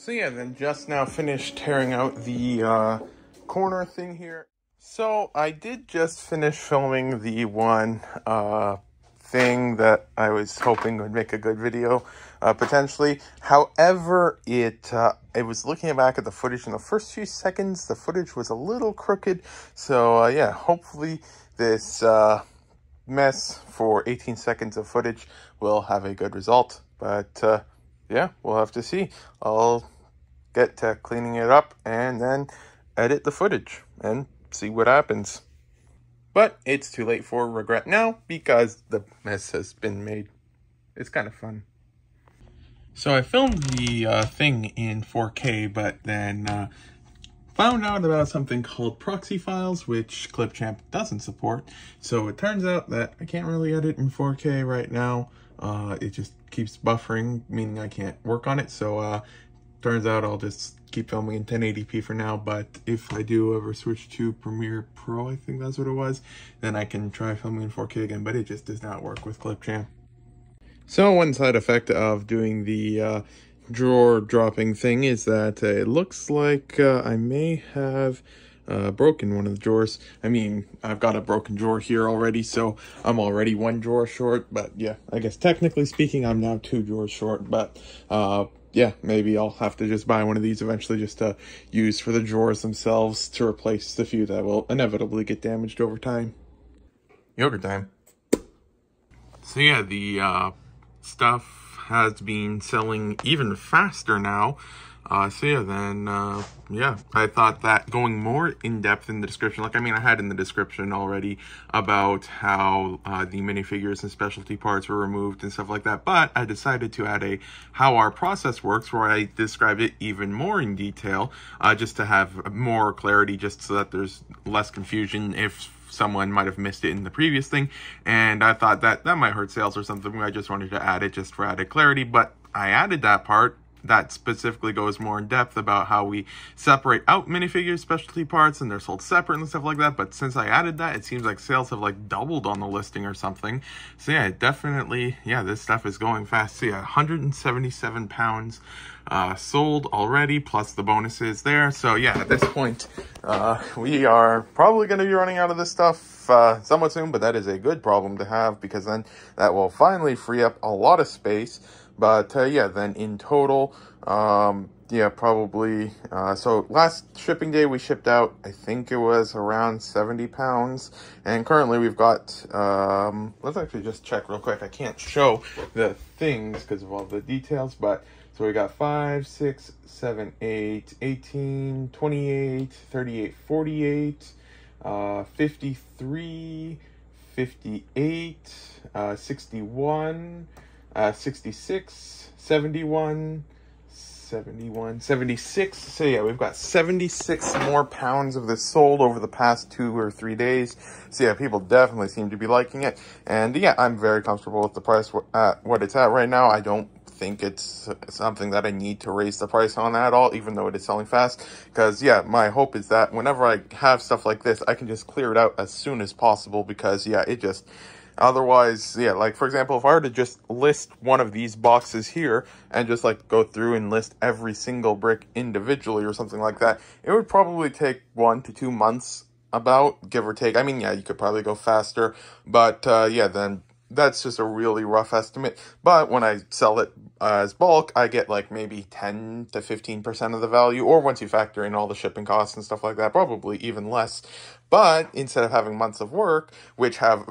So yeah, then just now finished tearing out the corner thing here. So I did just finish filming the one thing that I was hoping would make a good video, potentially. However, it was looking back at the footage in the first few seconds, the footage was a little crooked. So yeah, hopefully this mess for 18 seconds of footage will have a good result. But yeah, we'll have to see. I'll get to cleaning it up and then edit the footage and see what happens. But it's too late for regret now because the mess has been made. It's kind of fun. So I filmed the thing in 4K, but then found out about something called proxy files, which Clipchamp doesn't support. So it turns out that I can't really edit in 4K right now. It just keeps buffering, meaning I can't work on it. So turns out I'll just keep filming in 1080p for now, but if I do ever switch to Premiere Pro, I think that's what it was, then I can try filming in 4K again, but it just does not work with Clipchamp. So one side effect of doing the drawer dropping thing is that it looks like I may have broken one of the drawers. I mean, I've got a broken drawer here already, so I'm already one drawer short, but yeah, I guess technically speaking, I'm now 2 drawers short, but yeah, maybe I'll have to just buy one of these eventually just to use for the drawers themselves to replace the few that will inevitably get damaged over time. Yogurt time. So yeah, the stuff has been selling even faster now. So yeah, then, yeah, I thought that going more in depth in the description, like, I mean, I had in the description already about how the minifigures and specialty parts were removed and stuff like that, but I decided to add a how our process works where I described it even more in detail, just to have more clarity, just so that there's less confusion if someone might have missed it in the previous thing. And I thought that might hurt sales or something. I just wanted to add it just for added clarity, but I added that part that specifically goes more in depth about how we separate out minifigures, specialty parts, and they're sold separate and stuff like that. But since I added that, it seems like sales have like doubled on the listing or something. So yeah, definitely, yeah, this stuff is going fast. So yeah, 177 pounds sold already, plus the bonuses there. So yeah, at this point, we are probably going to be running out of this stuff somewhat soon, but that is a good problem to have because then that will finally free up a lot of space. But yeah, then in total, yeah, probably, so last shipping day we shipped out, I think it was around 70 pounds. And currently we've got, let's actually just check real quick. I can't show the things because of all the details, but so we got 5, 6, 7, 8, 18, 28, 38, 48, 53, 58, 61, 66, 71, 71, 76. So yeah, we've got 76 more pounds of this sold over the past 2 or 3 days. So yeah, people definitely seem to be liking it. And yeah, I'm very comfortable with the price at what it's at right now. I don't think it's something that I need to raise the price on at all, even though it is selling fast. Because yeah, my hope is that whenever I have stuff like this, I can just clear it out as soon as possible, because yeah, it just otherwise, yeah, like for example, if I were to just list one of these boxes here and just like go through and list every single brick individually or something like that, it would probably take 1 to 2 months, about, give or take. I mean, yeah, you could probably go faster, but yeah, then that's just a really rough estimate. But when I sell it as bulk, I get like maybe 10 to 15% of the value, or once you factor in all the shipping costs and stuff like that, probably even less. But instead of having months of work, which have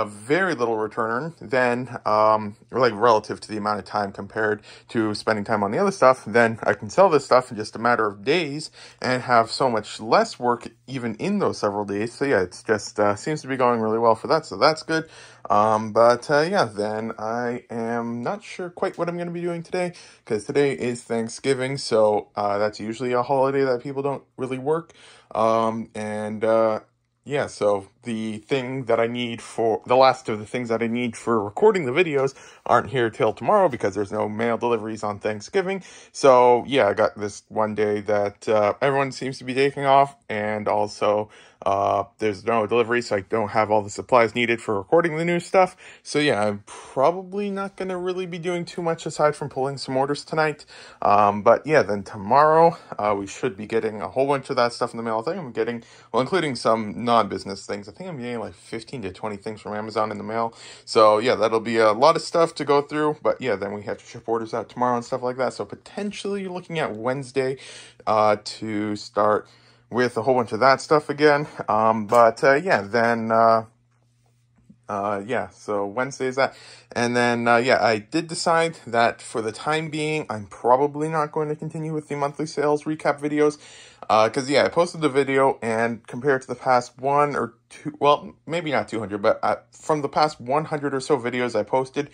very little return, then like relative to the amount of time compared to spending time on the other stuff, then I can sell this stuff in just a matter of days and have so much less work even in those several days. So yeah, it's just seems to be going really well for that, so that's good. But yeah, then I am not sure quite what I'm going to be doing today, because today is Thanksgiving, so that's usually a holiday that people don't really work. Yeah, so the thing that I need for, the last of the things that I need for recording the videos aren't here till tomorrow because there's no mail deliveries on Thanksgiving. So yeah, I got this one day that everyone seems to be taking off, and also There's no delivery, so I don't have all the supplies needed for recording the new stuff. So yeah, I'm probably not going to really be doing too much aside from pulling some orders tonight. But yeah, then tomorrow, we should be getting a whole bunch of that stuff in the mail. I think I'm getting, well, including some non-business things. I think I'm getting like 15 to 20 things from Amazon in the mail. So yeah, that'll be a lot of stuff to go through. But yeah, then we have to ship orders out tomorrow and stuff like that. So potentially you're looking at Wednesday to start with a whole bunch of that stuff again. Yeah, then yeah, so Wednesday is that. And then, yeah, I did decide that for the time being, I'm probably not going to continue with the monthly sales recap videos. Cause yeah, I posted the video, and compared to the past one or two, well, maybe not 200, but from the past 100 or so videos I posted,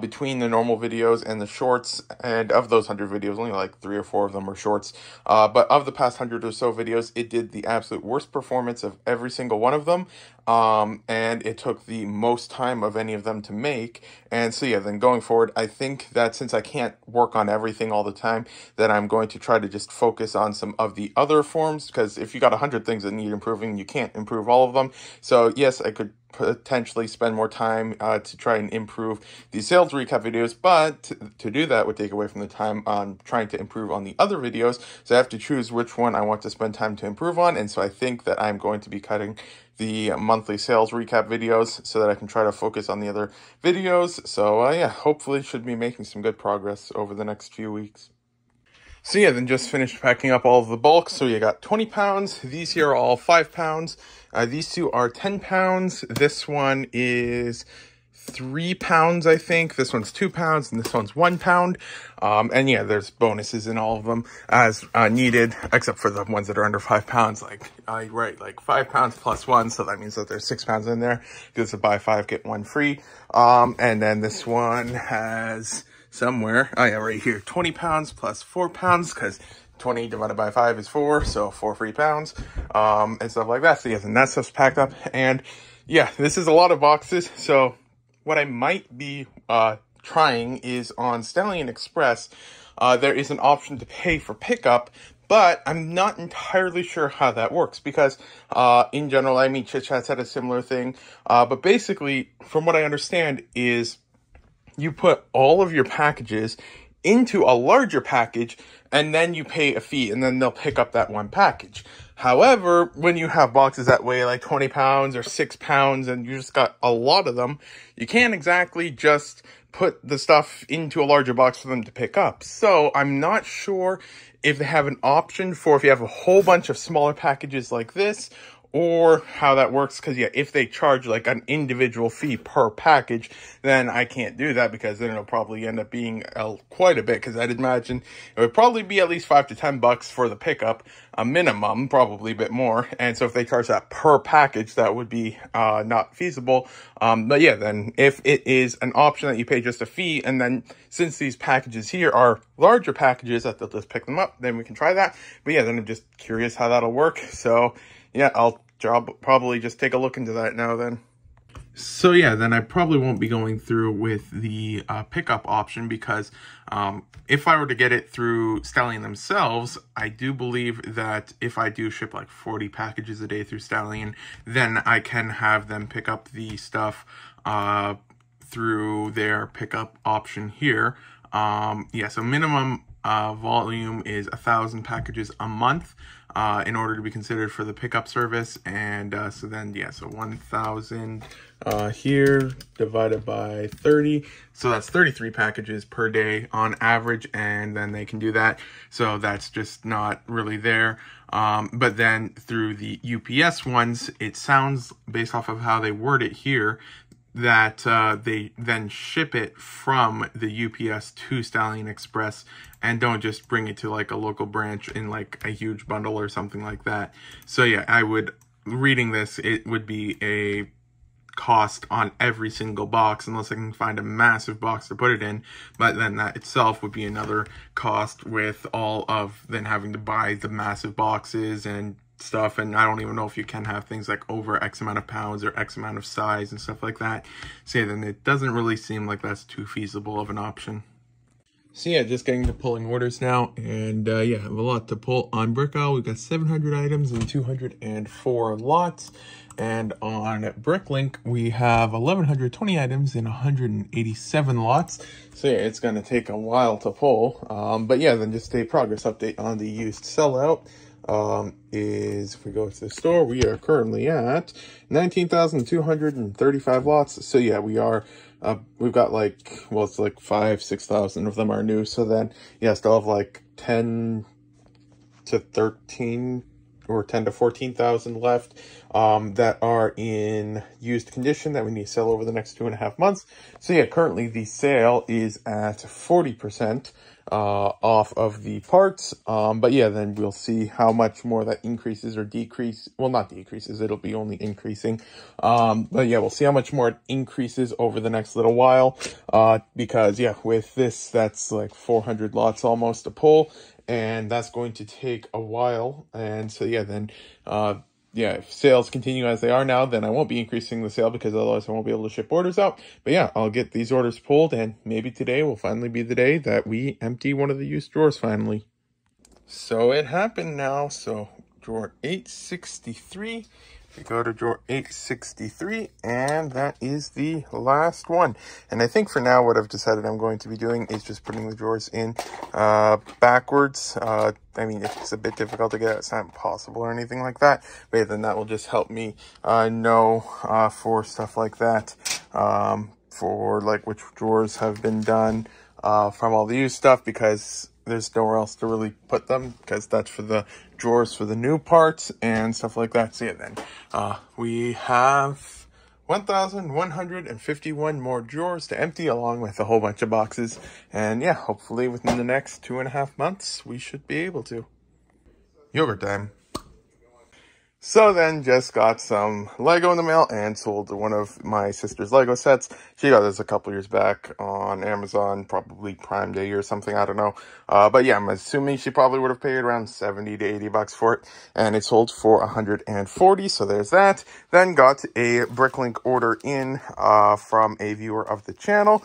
between the normal videos and the shorts, and of those 100 videos, only like 3 or 4 of them are shorts. But of the past 100 or so videos, it did the absolute worst performance of every single one of them. And it took the most time of any of them to make. And so yeah, then going forward, I think that since I can't work on everything all the time, that I'm going to try to just focus on some of the other forms, because if you got 100 things that need improving, you can't improve all of them. So yes, I could potentially spend more time to try and improve the sales recap videos, but to do that would take away from the time on trying to improve on the other videos. So I have to choose which one I want to spend time to improve on. And so I think that I'm going to be cutting the monthly sales recap videos so that I can try to focus on the other videos. So yeah, hopefully should be making some good progress over the next few weeks. So yeah, then just finished packing up all of the bulk. So you got 20 pounds. These here are all 5 pounds. These two are 10 pounds. This one is 3 pounds, I think. This one's 2 pounds, and this one's 1 pound. And yeah, there's bonuses in all of them as needed, except for the ones that are under 5 pounds. Like, right, like 5 pounds plus 1, so that means that there's 6 pounds in there. Because buy 5, get 1 free. And then this one has somewhere, oh yeah, right here, 20 pounds plus 4 pounds, because 20 divided by 5 is 4, so 4 free pounds, and stuff like that. So yeah, and that stuff's packed up. And yeah, this is a lot of boxes. So what I might be trying is on Stallion Express, there is an option to pay for pickup, but I'm not entirely sure how that works, because in general, I mean, Chit Chat's had a similar thing, but basically, from what I understand, is you put all of your packages into a larger package, and then you pay a fee, and then they'll pick up that one package. However, when you have boxes that weigh like 20 pounds or 6 pounds, and you just got a lot of them, you can't exactly just put the stuff into a larger box for them to pick up. So I'm not sure if they have an option for if you have a whole bunch of smaller packages like this, or how that works. Because yeah, if they charge like an individual fee per package, then I can't do that, because then it'll probably end up being quite a bit, because I'd imagine it would probably be at least $5 to $10 for the pickup, a minimum, probably a bit more. And so if they charge that per package, that would be not feasible. But yeah, then if it is an option that you pay just a fee, and then since these packages here are larger packages that they'll just pick them up, then we can try that. But yeah, then I'm just curious how that'll work. So yeah, I'll probably just take a look into that now then. So yeah, then I probably won't be going through with the pickup option, because if I were to get it through Stallion themselves, I do believe that if I do ship like 40 packages a day through Stallion, then I can have them pick up the stuff through their pickup option here. Yeah, so minimum volume is 1,000 packages a month in order to be considered for the pickup service. And so then, yeah, so 1,000 here divided by 30. So that's 33 packages per day on average, and then they can do that. So that's just not really there. But then through the UPS ones, it sounds, based off of how they word it here, that they then ship it from the UPS to Stallion Express, and don't just bring it to like a local branch in like a huge bundle or something like that. So yeah, I would, reading this, it would be a cost on every single box, unless I can find a massive box to put it in. But then that itself would be another cost, with all of then having to buy the massive boxes and stuff. And I don't even know if you can have things like over X amount of pounds or X amount of size and stuff like that. So yeah, then it doesn't really seem like that's too feasible of an option. So yeah, just getting to pulling orders now, and yeah, I have a lot to pull on Brickell. We've got 700 items and 204 lots, and on Bricklink we have 1,120 items and 187 lots. So yeah, it's going to take a while to pull, but yeah, then just a progress update on the used sellout. Is if we go to the store, we are currently at 19,235 lots. So yeah, we are we've got like, well, it's like 6,000 of them are new. So then, yeah, still have like 10 to 13 or 10 to 14,000 left that are in used condition that we need to sell over the next 2.5 months. So yeah, currently the sale is at 40% off of the parts. But yeah, then we'll see how much more that increases or decrease. Well, not decreases, it'll be only increasing. But yeah, we'll see how much more it increases over the next little while. Because yeah, with this, that's like 400 lots almost to pull, and that's going to take a while. And so yeah, then yeah, if sales continue as they are now, then I won't be increasing the sale because otherwise I won't be able to ship orders out. But yeah, I'll get these orders pulled, and maybe today will finally be the day that we empty one of the used drawers finally. So it happened now. So drawer 863. We go to drawer 863, and that is the last one. And I think for now what I've decided I'm going to be doing is just putting the drawers in backwards. I mean, if it's a bit difficult to get, it's not impossible or anything like that. But yeah, then that will just help me know for stuff like that, for like which drawers have been done from all the used stuff, because there's nowhere else to really put them, because that's for the drawers for the new parts and stuff like that. So yeah, then we have 1,151 more drawers to empty, along with a whole bunch of boxes. And yeah, hopefully within the next 2.5 months, we should be able to. Yogurt time. So then just got some Lego in the mail and sold one of my sister's Lego sets. She got this a couple years back on Amazon, probably Prime Day or something, I don't know. But yeah, I'm assuming she probably would have paid around 70 to 80 bucks for it, and it sold for 140, so there's that. Then got a Bricklink order in from a viewer of the channel.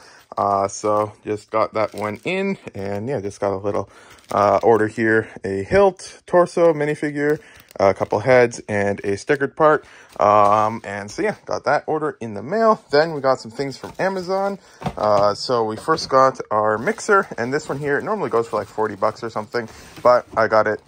So just got that one in, and yeah, just got a little order here: a hilt, torso, minifigure, a couple heads, and a stickered part. And so yeah, got that order in the mail. Then we got some things from Amazon. So we first got our mixer, and this one here, it normally goes for like 40 bucks or something, but I got it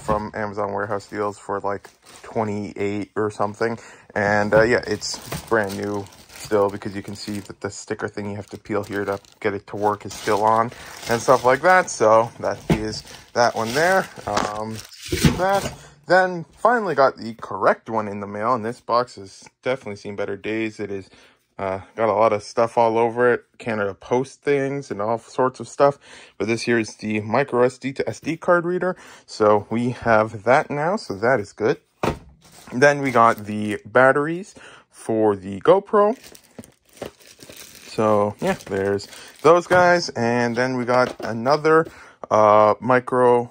from Amazon Warehouse Deals for like 28 or something. And yeah, it's brand new still, because you can see that the sticker thing you have to peel here to get it to work is still on and stuff like that. So that is that one there. That. Then finally got the correct one in the mail, and this box has definitely seen better days. It is got a lot of stuff all over it, Canada Post things and all sorts of stuff. But this here is the micro SD to SD card reader, so we have that now, so that is good. Then we got the batteries for the GoPro. So yeah, there's those guys. And then we got another another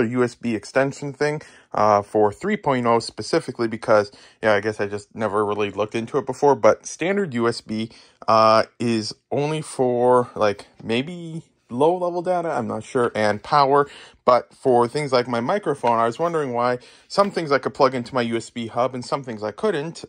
USB extension thing for 3.0 specifically, because yeah, I guess I just never really looked into it before, but standard USB is only for like maybe low level data, I'm not sure, and power. But for things like my microphone, I was wondering why some things I could plug into my USB hub and some things I couldn't.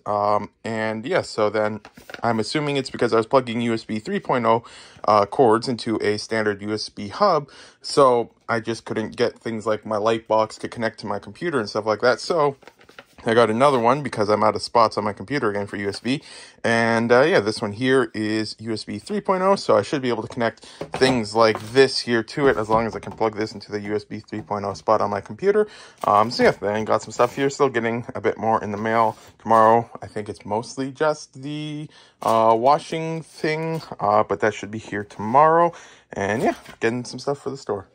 And yeah, so then I'm assuming it's because I was plugging USB 3.0 cords into a standard USB hub. So I just couldn't get things like my light box to connect to my computer and stuff like that. So I got another one because I'm out of spots on my computer again for USB. And yeah, this one here is USB 3.0, so I should be able to connect things like this here to it, as long as I can plug this into the USB 3.0 spot on my computer. So yeah, then got some stuff here, still getting a bit more in the mail tomorrow. I think it's mostly just the washing thing, but that should be here tomorrow. And yeah, getting some stuff for the store.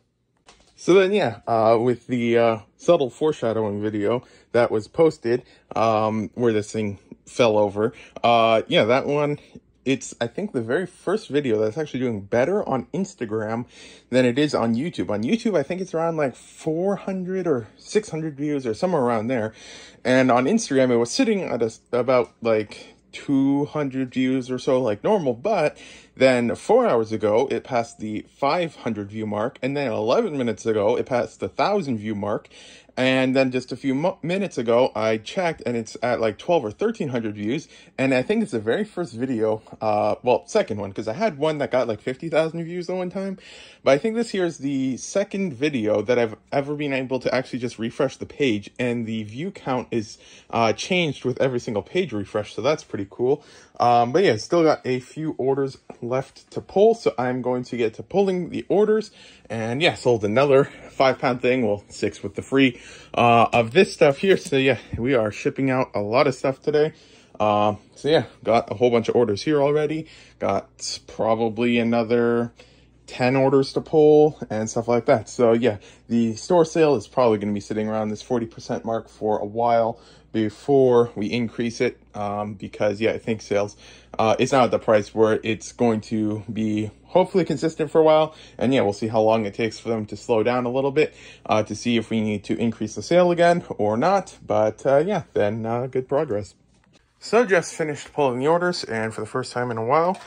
So then, yeah, with the subtle foreshadowing video that was posted, where this thing fell over, yeah, that one, it's, I think, the very first video that's actually doing better on Instagram than it is on YouTube. On YouTube, I think it's around like 400 or 600 views or somewhere around there. And on Instagram, it was sitting at about like 200 views or so, like normal, but Then 4 hours ago, it passed the 500 view mark. And then 11 minutes ago, it passed the 1,000 view mark. And then just a few minutes ago, I checked and it's at like 12 or 1,300 views. And I think it's the very first video, well, second one, because I had one that got like 50,000 views at one time. But I think this here is the second video that I've ever been able to actually just refresh the page. And the view count is changed with every single page refresh. So that's pretty cool. But yeah, still got a few orders left to pull. So I'm going to get to pulling the orders. And yeah, sold another 5-pound thing. Well, 6 with the free of this stuff here. So yeah, we are shipping out a lot of stuff today. So yeah, got a whole bunch of orders here already. Got probably another 10 orders to pull and stuff like that. So yeah, the store sale is probably going to be sitting around this 40% mark for a while before we increase it, because yeah, I think sales is now at the price where it's going to be hopefully consistent for a while. And yeah, we'll see how long it takes for them to slow down a little bit to see if we need to increase the sale again or not. But yeah, then good progress. So just finished pulling the orders, and for the first time in a while,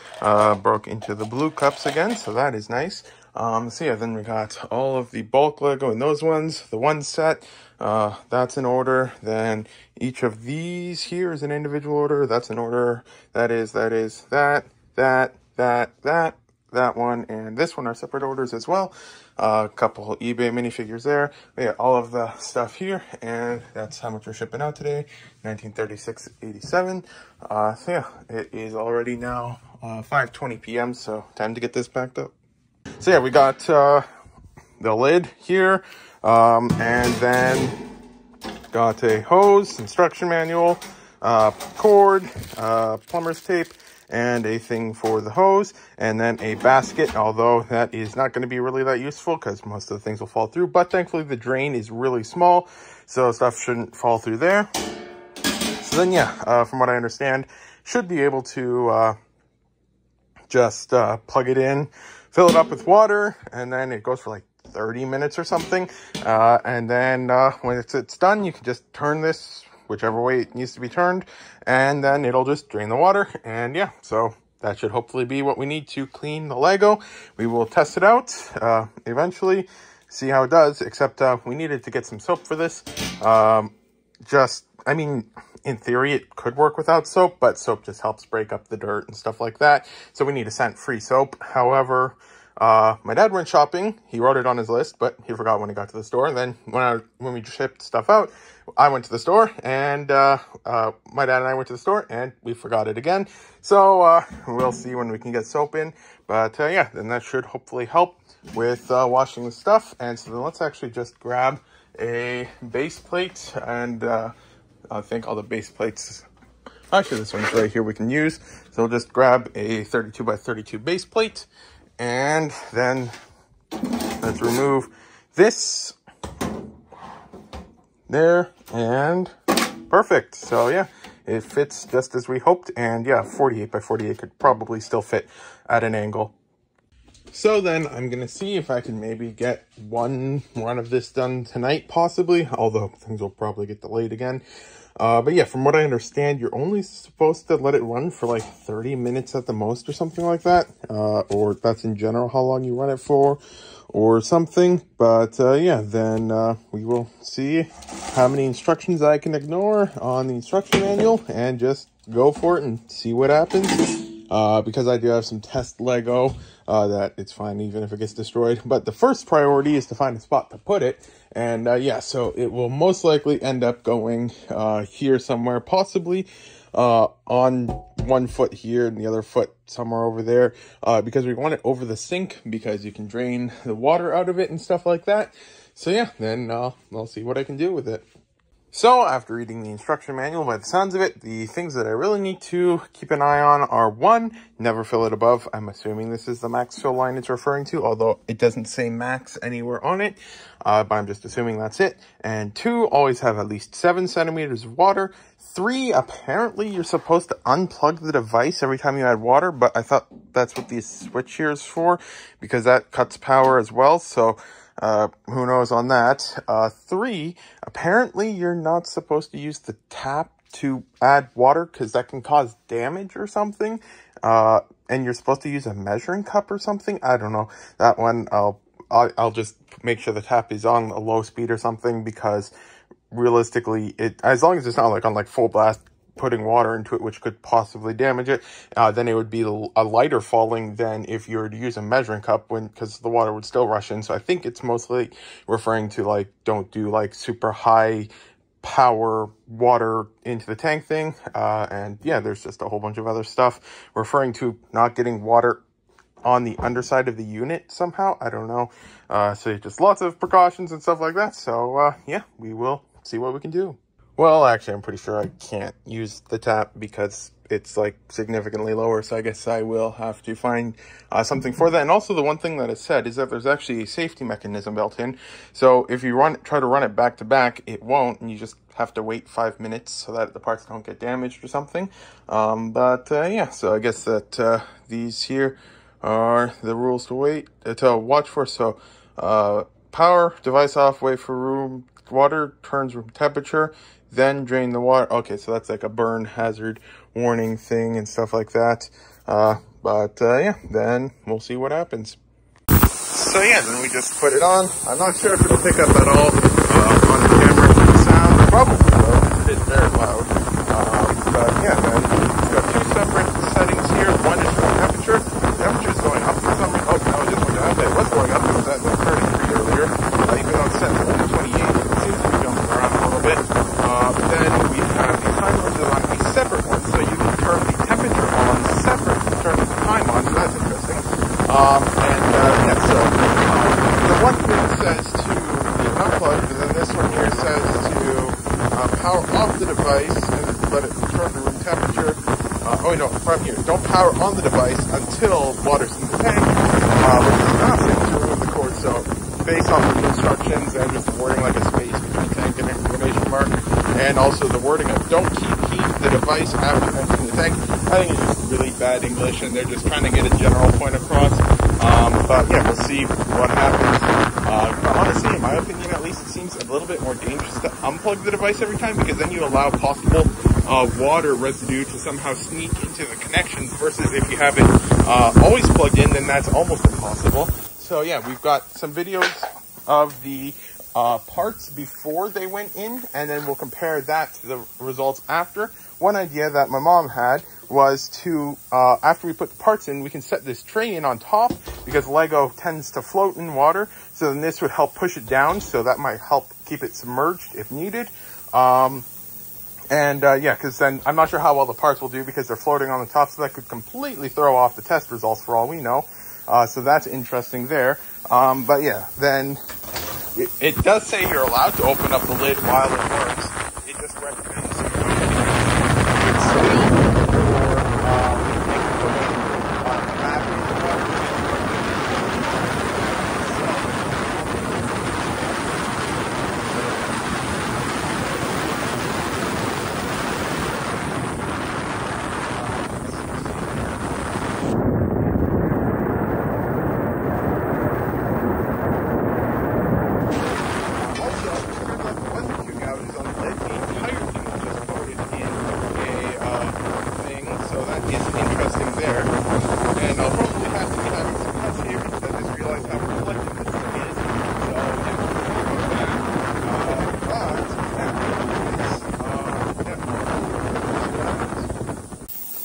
broke into the blue cups again, so that is nice. So yeah, then we got all of the bulk Lego and those ones, the one set, that's an order. Then each of these here is an individual order, that's an order. That one, and this one are separate orders as well. A couple eBay minifigures there. We got all of the stuff here, and that's how much we're shipping out today, 1936.87. So yeah, it is already now 5:20 p.m., so time to get this packed up. So yeah, we got the lid here, and then got a hose, instruction manual, cord, plumber's tape, and a thing for the hose, and then a basket, although that is not going to be really that useful because most of the things will fall through, but thankfully the drain is really small, so stuff shouldn't fall through there. So then yeah, from what I understand, should be able to just plug it in, fill it up with water, and then it goes for like 30 minutes or something, and then when it's done, you can just turn this whichever way it needs to be turned, and then it'll just drain the water. And yeah, so that should hopefully be what we need to clean the Lego. We will test it out eventually, see how it does, except we needed to get some soap for this. I mean, in theory, it could work without soap, but soap just helps break up the dirt and stuff like that. So we need a scent-free soap. However, my dad went shopping. He wrote it on his list, but he forgot when he got to the store. And then when we shipped stuff out, I went to the store, and my dad and I went to the store, and we forgot it again. So we'll see when we can get soap in. But yeah, then that should hopefully help with washing the stuff. And so then let's actually just grab a base plate, and I think all the base plates, actually this one's right here we can use. So we'll just grab a 32 by 32 base plate, and then let's remove this there, and perfect. So yeah, it fits just as we hoped, and yeah, 48 by 48 could probably still fit at an angle. So then I'm going to see if I can maybe get one run of this done tonight, possibly, although things will probably get delayed again. But yeah, from what I understand, you're only supposed to let it run for like 30 minutes at the most or something like that. Or that's in general how long you run it for or something. But yeah, then we will see how many instructions I can ignore on the instruction manual and just go for it and see what happens. Because I do have some test Lego that it's fine even if it gets destroyed. But the first priority is to find a spot to put it. And yeah, so it will most likely end up going here somewhere, possibly on one foot here and the other foot somewhere over there, because we want it over the sink because you can drain the water out of it and stuff like that. So yeah, then I'll see what I can do with it. So after reading the instruction manual, by the sounds of it, the things that I really need to keep an eye on are: 1, never fill it above. I'm assuming this is the max fill line it's referring to, although it doesn't say max anywhere on it, but I'm just assuming that's it. And 2, always have at least 7 centimeters of water. 3, apparently you're supposed to unplug the device every time you add water, but I thought that's what this switch here is for, because that cuts power as well. So who knows on that. 3, apparently you're not supposed to use the tap to add water because that can cause damage or something. and you're supposed to use a measuring cup or something. I don't know. That one, I'll just make sure the tap is on a low speed or something, because realistically, as long as it's not like on like full blast, putting water into it, which could possibly damage it, then it would be a lighter falling than if you were to use a measuring cup, because the water would still rush in. So I think it's mostly referring to like, don't do like super high power water into the tank thing. And yeah, there's just a whole bunch of other stuff referring to not getting water on the underside of the unit somehow. I don't know. So just lots of precautions and stuff like that. So yeah, we will see what we can do. Well, actually, I'm pretty sure I can't use the tap because it's like significantly lower. So I guess I will have to find something for that. And also the one thing that it said is that there's actually a safety mechanism built in. So if you try to run it back to back, it won't. And you just have to wait 5 minutes so that the parts don't get damaged or something. Yeah, so I guess that these here are the rules to watch for. So power, device off, wait for room water, turns room temperature, then drain the water. Okay, so that's like a burn hazard warning thing and stuff like that. Yeah, then we'll see what happens. So yeah, then we just put it on. I'm not sure if it'll pick up at all on the camera for the sound. Probably will. It is very loud. But yeah, then we've got two separate settings here. One is for temperature. Temperature is going up for some reason. Oh, no, it just went down. Okay, it was going up. It was at 33 earlier. Even though it's set to 28, it seems to be jumping around a little bit. Then we have the timer is on a separate one, so you can turn the temperature on separate to turn the time on, so that's interesting. Yeah, so the one thing says to be unplugged, and then this one here says to power off the device and let it return to room temperature. Oh no, from here, don't power on the device until water's in the tank, which is not safe to remove the cord. So based off of the instructions and just the wording like a space between tank and exclamation mark, and also the wording of don't keep the device after emptying the tank, I think it's just really bad English, and they're just trying to get a general point across. But yeah, we'll see what happens. But honestly, in my opinion at least, it seems a little bit more dangerous to unplug the device every time, because then you allow possible water residue to somehow sneak into the connections, versus if you have it always plugged in, then that's almost impossible. So yeah, we've got some videos of the parts before they went in, and then we'll compare that to the results after. One idea that my mom had was to, after we put the parts in, we can set this tray in on top, because Lego tends to float in water. So then this would help push it down, so that might help keep it submerged if needed. Yeah, because then I'm not sure how well the parts will do because they're floating on the top, so that could completely throw off the test results for all we know. So that's interesting there. But yeah, then it does say you're allowed to open up the lid while it works. It just recommends it's still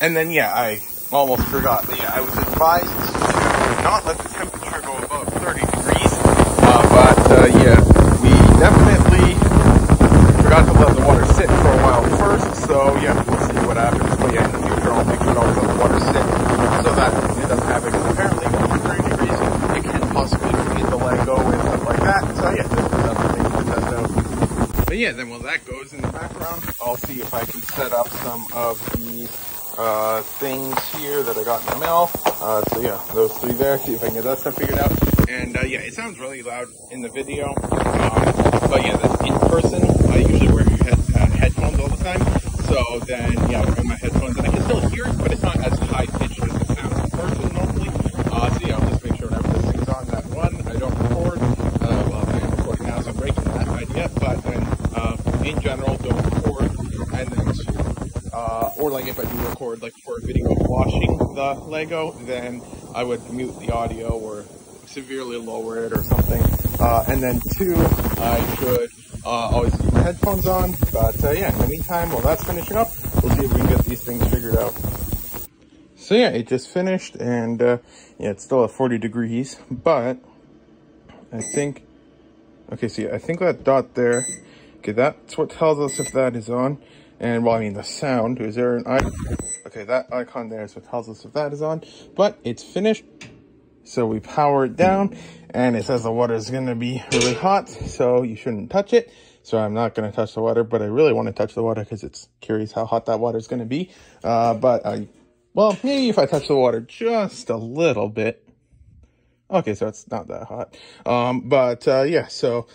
And then, yeah, I almost forgot. But yeah, I was advised to not let the temperature go above 30 degrees. Yeah, we definitely forgot to let the water sit for a while first. So yeah, we'll see what happens. But yeah, in the future, I'll make sure to always let the water sit so that it doesn't happen. Because apparently, when 30 degrees, it can possibly freeze the Lego and stuff like that. So yeah, just another thing to test out. But yeah, then while that goes in the background, I'll see if I can set up some of the things here that I got in the mail. So yeah, those three there, see if I can get that stuff figured out. And yeah, it sounds really loud in the video. But yeah, that's in person. I usually wear headphones all the time. So then, yeah, I'll wear my headphones and I can still hear it, but it's not as high pitched as it sounds in person normally. So yeah, I'll just make sure whenever this thing's on, that one, I don't record. Well, I'm recording now, so I'm breaking that idea. But then, in general, don't record. And then, or like like if I do record like for a video of washing the Lego, then I would mute the audio or severely lower it or something. And then two, I should always keep my headphones on. But yeah, in the meantime, while that's finishing up, we'll see if we can get these things figured out. So yeah, it just finished, and yeah, it's still at 40 degrees, but I think, okay, see, I think that dot there, okay, that's what tells us if that is on. And well, I mean the sound, is there an icon? Okay, that icon there is what tells us if that is on, but it's finished. So we power it down, and it says the water is going to be really hot, so you shouldn't touch it. So I'm not going to touch the water, but I really want to touch the water because it's curious how hot that water is going to be. Well, maybe if I touch the water just a little bit. Okay, so it's not that hot. Yeah, so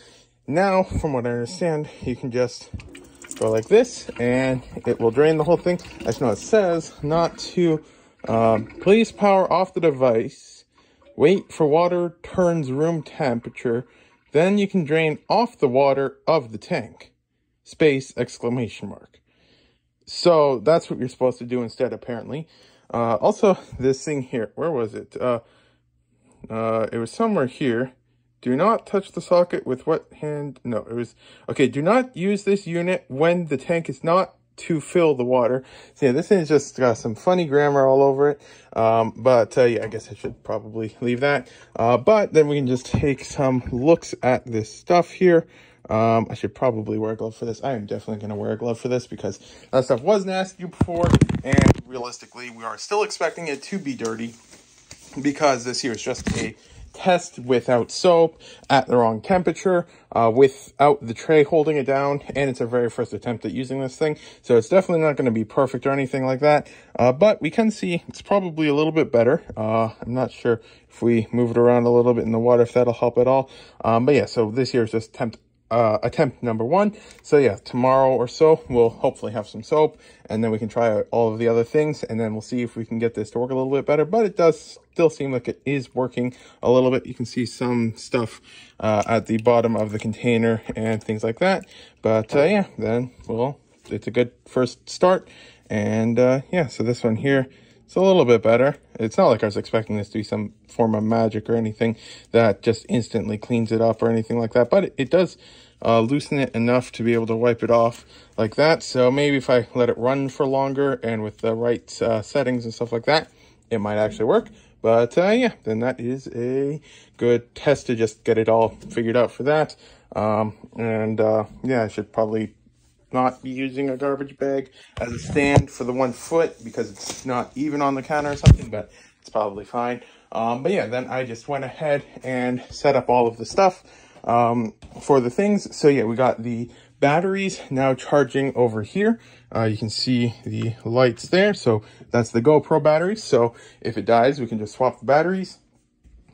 now, from what I understand, you can just go like this, and it will drain the whole thing. I just know it says not to, please power off the device, wait for water turns room temperature, then you can drain off the water of the tank. Space, exclamation mark. So that's what you're supposed to do instead, apparently. Also, this thing here, where was it? It was somewhere here. Do not touch the socket with wet hand. No, it was, okay, do not use this unit when the tank is not to fill the water. So yeah, this thing's just got some funny grammar all over it. Yeah, I guess I should probably leave that. But then we can just take some looks at this stuff here. I should probably wear a glove for this. I am definitely going to wear a glove for this because that stuff wasn't asked you before. And realistically, we are still expecting it to be dirty because this here is just a test without soap at the wrong temperature, without the tray holding it down. And it's our very first attempt at using this thing. So it's definitely not going to be perfect or anything like that. But we can see it's probably a little bit better. I'm not sure if we move it around a little bit in the water, if that'll help at all. But yeah, so this here is just attempt number one. So yeah, tomorrow or so we'll hopefully have some soap, and then we can try out all of the other things, and then we'll see if we can get this to work a little bit better. But it does still seem like it is working a little bit. You can see some stuff at the bottom of the container and things like that. But yeah, then it's a good first start. And yeah, so this one here, it's a little bit better. It's not like I was expecting this to be some form of magic or anything that just instantly cleans it up or anything like that. But it does loosen it enough to be able to wipe it off like that. So maybe if I let it run for longer and with the right settings and stuff like that, it might actually work. But yeah, then that is a good test to just get it all figured out for that. Yeah, I should probably not be using a garbage bag as a stand for the 1 foot because it's not even on the counter or something, but it's probably fine. But yeah, then I just went ahead and set up all of the stuff for the things. So yeah, we got the batteries now charging over here. You can see the lights there. So that's the GoPro batteries. So if it dies, we can just swap the batteries.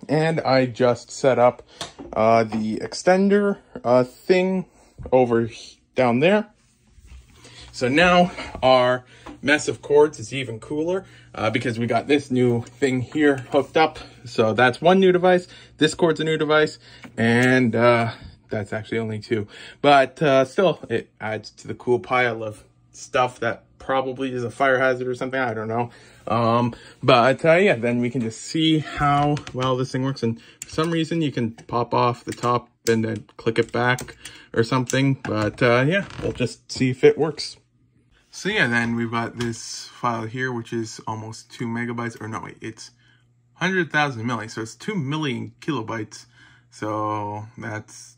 And I just set up the extender thing over down there. So now our mess of cords is even cooler because we got this new thing here hooked up. So that's one new device. This cord's a new device, and that's actually only two. But still, it adds to the cool pile of stuff that probably is a fire hazard or something. I don't know. Yeah, then we can just see how well this thing works. And for some reason, you can pop off the top and then click it back or something. But yeah, we'll just see if it works. So yeah, then we've got this file here, which is almost 2 megabytes, or no, wait, it's 100,000 milli, so it's 2 million kilobytes. So that's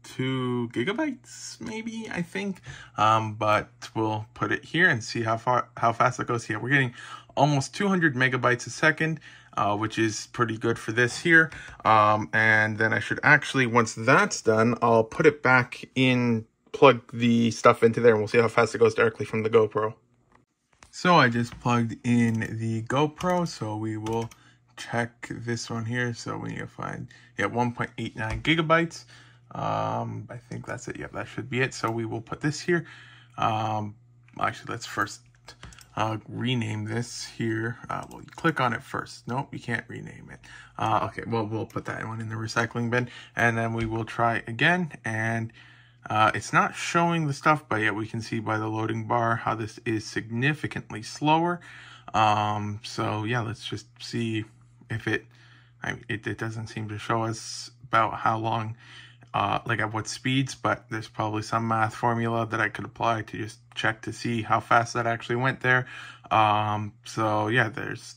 2 gigabytes, maybe, I think. But we'll put it here and see how fast it goes here. We're getting almost 200 megabytes a second, which is pretty good for this here. And then I should actually, once that's done, I'll put it back in, plug the stuff into there, and we'll see how fast it goes directly from the GoPro. So I just plugged in the GoPro, so we will check this one here. So we need to find, yeah, 1.89 gigabytes. I think that's it. Yep, that should be it. So we will put this here. Actually, let's first rename this here. Well, you click on it first. Nope, you can't rename it. Okay, well, we'll put that one in the recycling bin, and then we will try again. And It's not showing the stuff, but yet we can see by the loading bar how this is significantly slower. So yeah, let's just see if it doesn't seem to show us about how long, like at what speeds, but there's probably some math formula that I could apply to just check to see how fast that actually went there. So yeah,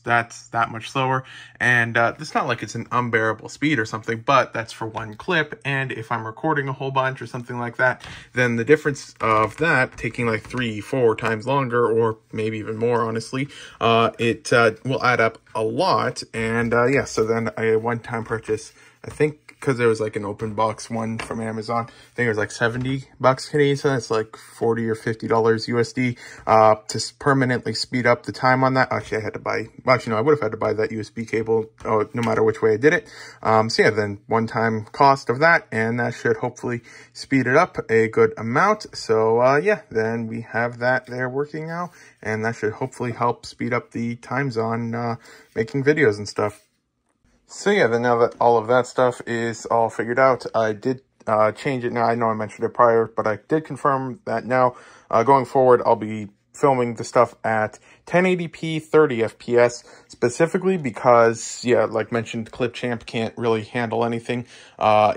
that's that much slower, and it's not like it's an unbearable speed or something, but that's for one clip. And if I'm recording a whole bunch or something like that, then the difference of that taking like 3-4 times longer, or maybe even more, honestly, it will add up a lot. And yeah, so then a one-time purchase, I think, because there was like an open box one from Amazon, I think it was like $70 Canadian, so that's like $40 or $50 USD, to permanently speed up the time on that. Actually, I had to buy, well, actually, no, I would have had to buy that USB cable, no matter which way I did it. So yeah, then one-time cost of that, and that should hopefully speed it up a good amount. So yeah, then we have that there working now, and that should hopefully help speed up the times on making videos and stuff. So yeah, then now that all of that stuff is all figured out, I did change it now. I know I mentioned it prior, but I did confirm that now going forward, I'll be filming the stuff at 1080p 30 FPS, specifically because, yeah, like mentioned, Clipchamp can't really handle anything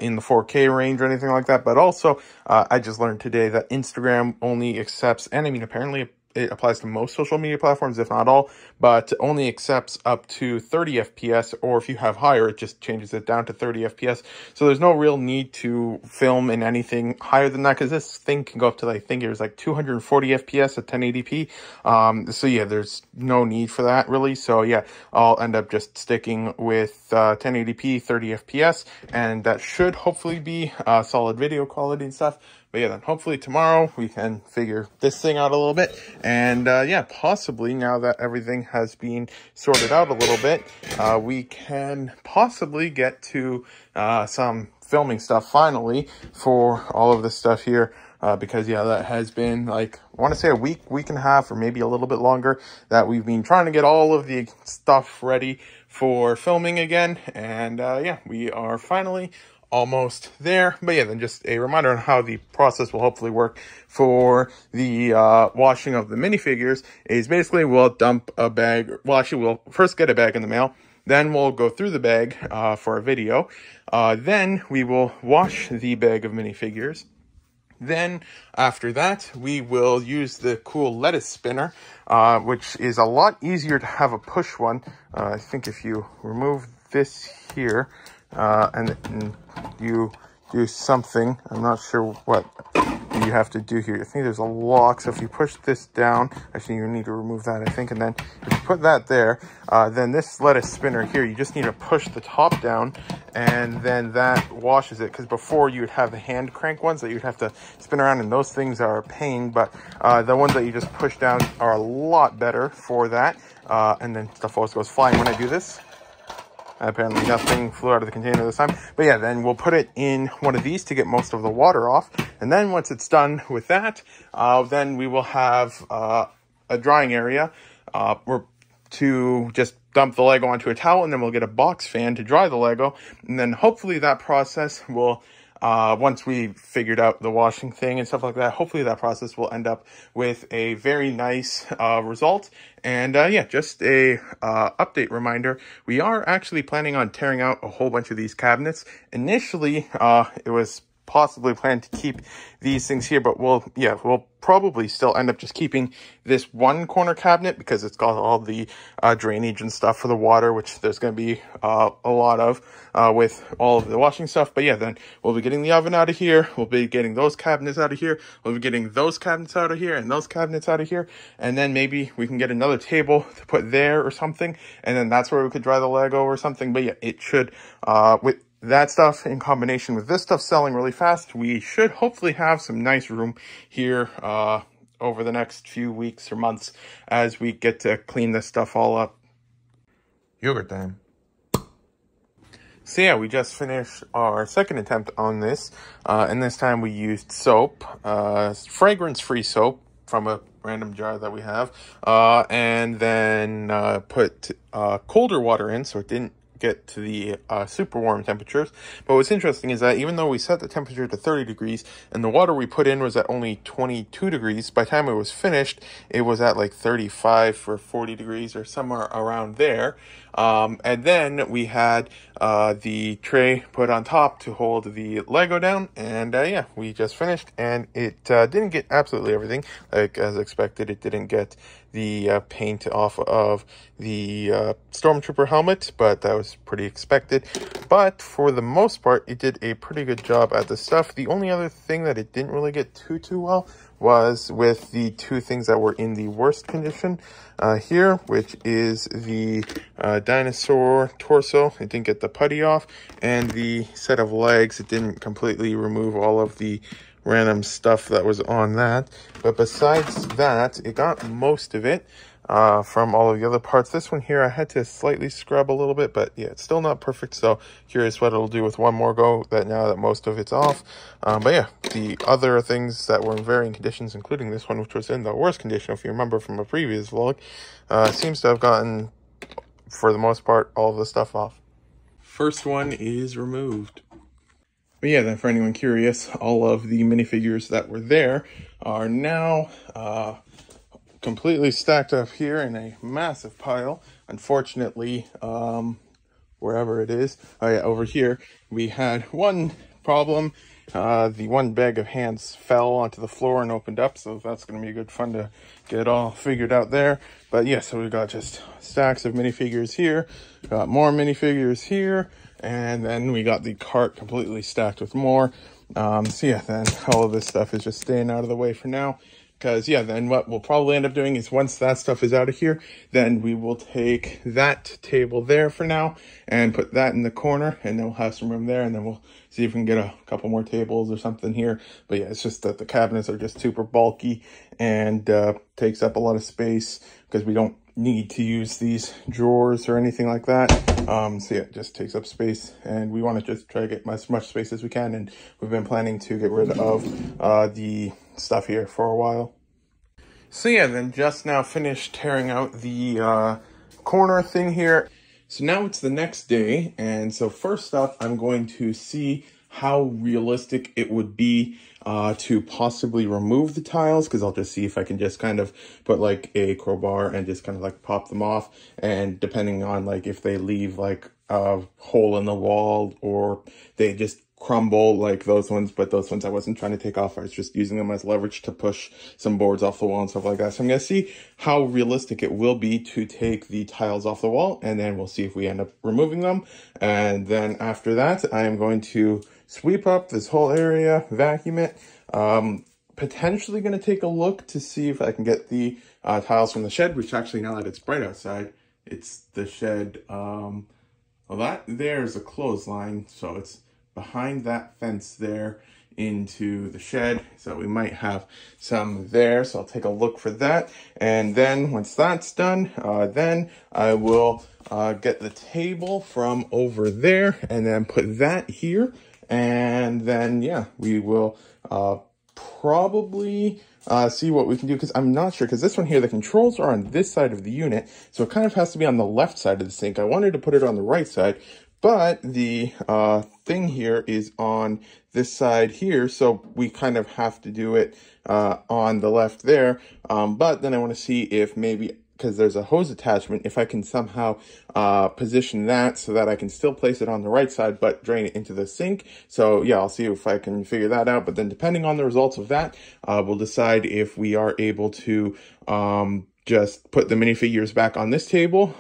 in the 4K range or anything like that. But also, I just learned today that Instagram only accepts, and I mean, apparently it applies to most social media platforms, if not all, but only accepts up to 30 FPS, or if you have higher, it just changes it down to 30 FPS. So there's no real need to film in anything higher than that, because this thing can go up to, I think it was like 240 FPS at 1080p. So yeah, there's no need for that really. So yeah, I'll end up just sticking with 1080p 30 FPS, and that should hopefully be solid video quality and stuff. But yeah, then hopefully tomorrow we can figure this thing out a little bit. And yeah, possibly now that everything has been sorted out a little bit, we can possibly get to some filming stuff finally for all of this stuff here. Because yeah, that has been like, I want to say a week and a half, or maybe a little bit longer, that we've been trying to get all of the stuff ready for filming again. And yeah, we are finally almost there. But yeah, then just a reminder on how the process will hopefully work for the washing of the minifigures is basically we'll dump a bag. Well, actually, we'll first get a bag in the mail. Then we'll go through the bag for a video. Then we will wash the bag of minifigures. Then after that, we will use the cool lettuce spinner, which is a lot easier to have a push one. I think if you remove this here, and you do something, I'm not sure what you have to do here. I think there's a lock, so if you push this down, actually you need to remove that, I think, and then if you put that there, then this lettuce spinner here, you just need to push the top down, and then that washes it, because before you would have the hand crank ones that you'd have to spin around, and those things are a pain, but the ones that you just push down are a lot better for that. And then stuff always goes flying when I do this. Apparently nothing flew out of the container this time. But yeah, then we'll put it in one of these to get most of the water off. And then once it's done with that, then we will have a drying area to just dump the Lego onto a towel, and then we'll get a box fan to dry the Lego. And then hopefully that process will, once we figured out the washing thing and stuff like that, hopefully that process will end up with a very nice result. And yeah, just a update reminder, we are actually planning on tearing out a whole bunch of these cabinets. Initially, it was possibly planned to keep these things here, but we'll probably still end up just keeping this one corner cabinet, because it's got all the drainage and stuff for the water, which there's going to be a lot of with all of the washing stuff. But yeah, then we'll be getting the oven out of here, we'll be getting those cabinets out of here, we'll be getting those cabinets out of here, and those cabinets out of here, and then maybe we can get another table to put there or something, and then that's where we could dry the Lego or something. But yeah, it should, with that stuff in combination with this stuff selling really fast, we should hopefully have some nice room here over the next few weeks or months as we get to clean this stuff all up. Yogurt time. So yeah, we just finished our second attempt on this, and this time we used soap, fragrance-free soap from a random jar that we have, and then put colder water in so it didn't get to the super warm temperatures. But what's interesting is that even though we set the temperature to 30 degrees and the water we put in was at only 22 degrees, by the time it was finished, it was at like 35 or 40 degrees or somewhere around there. And then we had the tray put on top to hold the Lego down, and yeah, we just finished, and it didn't get absolutely everything. Like as expected, it didn't get the paint off of the Stormtrooper helmet, but that was pretty expected. But for the most part, it did a pretty good job at the stuff. The only other thing that it didn't really get too well was with the two things that were in the worst condition here, which is the dinosaur torso. It didn't get the putty off, and the set of legs, it didn't completely remove all of the random stuff that was on that. But besides that, it got most of it from all of the other parts. This one here, I had to slightly scrub a little bit, but yeah, it's still not perfect. So curious what it'll do with one more go that now that most of it's off. But yeah, the other things that were in varying conditions, including this one, which was in the worst condition, if you remember from a previous vlog, seems to have gotten, for the most part, all of the stuff off. First one is removed. But yeah, then for anyone curious, all of the minifigures that were there are now completely stacked up here in a massive pile. Unfortunately, wherever it is, oh yeah, over here, we had one problem. The one bag of hands fell onto the floor and opened up, so that's going to be good fun to get it all figured out there. But yeah, so we got just stacks of minifigures here, got more minifigures here, and then we got the cart completely stacked with more. So yeah, then all of this stuff is just staying out of the way for now. Because, yeah, then what we'll probably end up doing is once that stuff is out of here, then we will take that table there for now and put that in the corner, and then we'll have some room there, and then we'll see if we can get a couple more tables or something here. But yeah, it's just that the cabinets are just super bulky and takes up a lot of space because we don't need to use these drawers or anything like that. So yeah, it just takes up space, and we want to just try to get as much space as we can, and we've been planning to get rid of the stuff here for a while. So yeah, then just now finished tearing out the corner thing here. So now it's the next day, and so first up, I'm going to see how realistic it would be to possibly remove the tiles, because I'll just see if I can just kind of put like a crowbar and just kind of like pop them off, and depending on like if they leave like a hole in the wall or they just crumble like those ones, but those ones I wasn't trying to take off. I was just using them as leverage to push some boards off the wall and stuff like that. So I'm going to see how realistic it will be to take the tiles off the wall, and then we'll see if we end up removing them. And then after that, I am going to sweep up this whole area, vacuum it. Potentially going to take a look to see if I can get the tiles from the shed, which actually, now that it's bright outside, it's the shed. Well, that there is a clothesline, so it's behind that fence there into the shed, so we might have some there, so I'll take a look for that. And then once that's done, then I will get the table from over there and then put that here, and then yeah, we will probably see what we can do, because I'm not sure, because this one here, the controls are on this side of the unit, so it kind of has to be on the left side of the sink. I wanted to put it on the right side, but the thing here is on this side here, so we kind of have to do it on the left there. But then I want to see if maybe, because there's a hose attachment, if I can somehow position that so that I can still place it on the right side, but drain it into the sink. So yeah, I'll see if I can figure that out. But then depending on the results of that, we'll decide if we are able to just put the minifigures back on this table,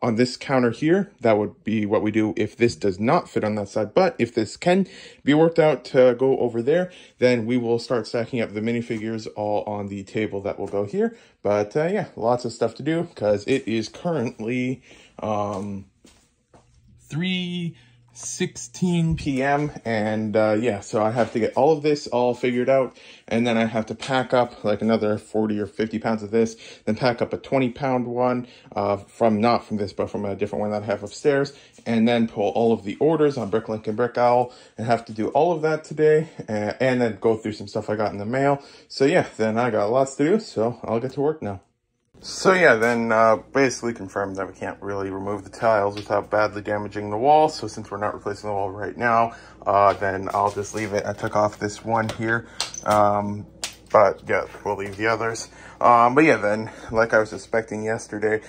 on this counter here. That would be what we do if this does not fit on that side. But if this can be worked out to go over there, then we will start stacking up the minifigures all on the table that will go here. But yeah, lots of stuff to do, because it is currently 3:16 p.m. and yeah, so I have to get all of this all figured out, and then I have to pack up like another 40 or 50 pounds of this, then pack up a 20-pound one from, not from this, but from a different one that I have upstairs, and then pull all of the orders on Bricklink and Brick Owl, and have to do all of that today, and then go through some stuff I got in the mail. So yeah, then I got lots to do, so I'll get to work now. So yeah, then basically confirmed that we can't really remove the tiles without badly damaging the wall. So since we're not replacing the wall right now, then I'll just leave it. I took off this one here, but yeah, we'll leave the others. But yeah, then like I was suspecting yesterday,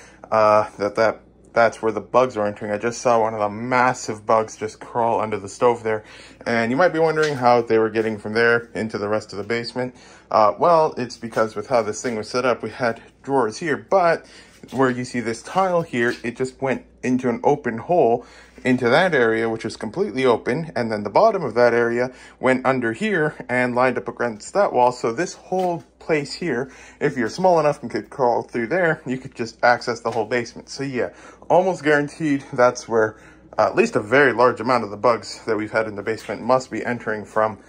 that's where the bugs are entering. I just saw one of the massive bugs just crawl under the stove there. And you might be wondering how they were getting from there into the rest of the basement. Well, it's because with how this thing was set up, we had drawers here, but where you see this tile here, it just went into an open hole into that area, which is completely open, and then the bottom of that area went under here and lined up against that wall. So this whole place here, if you're small enough and could crawl through there, you could just access the whole basement. So yeah, almost guaranteed that's where at least a very large amount of the bugs that we've had in the basement must be entering from,